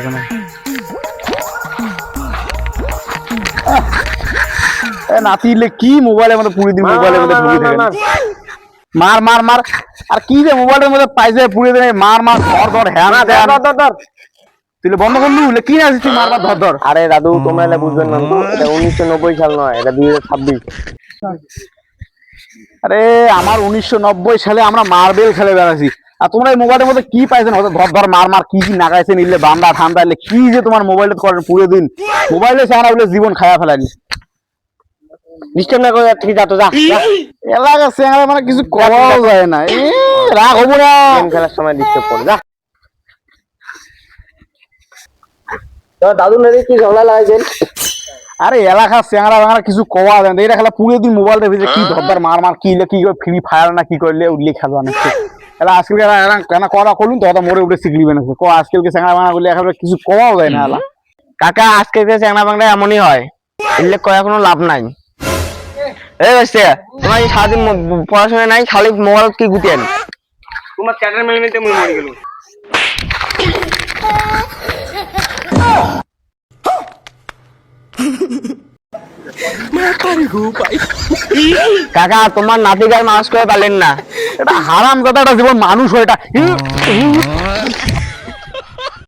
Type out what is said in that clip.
এখানে নাতিলে কি মোবাইলের মধ্যে পুরি দিন মোবাইলের মধ্যে ঢুকে থাকে মার মার মার আর কি যে মোবাইলের মধ্যে পাইছে পুরি দিন মার মার ধর ধর হ্যাঁ ধর তুই বন্ধ করলু কি না তুই মার মার ধর ধর। আরে দাদু তোমরা এটা বুঝবেন না তো, এটা 1990 সাল নয়, এটা 2026। আরে আমার 1990 সালে আমরা মার্বেল খেলে বেড়াচ্ছি আর তোমরা এই মোবাইলের মধ্যে কি পাইছেন ধর ধর মার মার কি কি নাগাইছে নিলে বান্দা ঠান্ডা এলে কি যে তোমার মোবাইলে করেন পুরো দিন মোবাইলে সারা বলে জীবন খায়া ফেলানি ডিস্টার্ব না করে ঠিক আছে যা এলাকা চেঙ্গা মানে কিছু করাও যায় না রাগ হবো না গেম খেলার সময় ডিস্টার্ব করে যা। তো দাদু নাকি কি ঝগড়া লাগাইছেন? আরে এলাকা চেঙ্গা ভাঙা কিছু কওয়া যায় না এটা খেলা পুরো দিন মোবাইল দেখে কি ধরদার মার মার কি কি ফ্রি ফায়ার না কি করলে উঠলে খেলা না এলা আজকাল কেন করা করলুন তো মরে উঠে শিখলিবে না ক আজকালকে চেঙ্গা ভাঙা করলে একেবারে কিছু কওয়াও যায় না এলা কাকা আজকে চ্যাংড়া বাংলা এমনই হয়, এলে কয়া কোনো লাভ নাই। এই বাচ্চা তোমার এই সারাদিন পড়াশোনা নাই, খালি মোবাইল কি গুটিয়েন তোমার চ্যাটার মেলে নিতে মই মরে গেল। কাকা তোমার নাতি গায়ে মানুষ করে পারলেন না, এটা হারাম কথা একটা জীবন মানুষ হয় এটা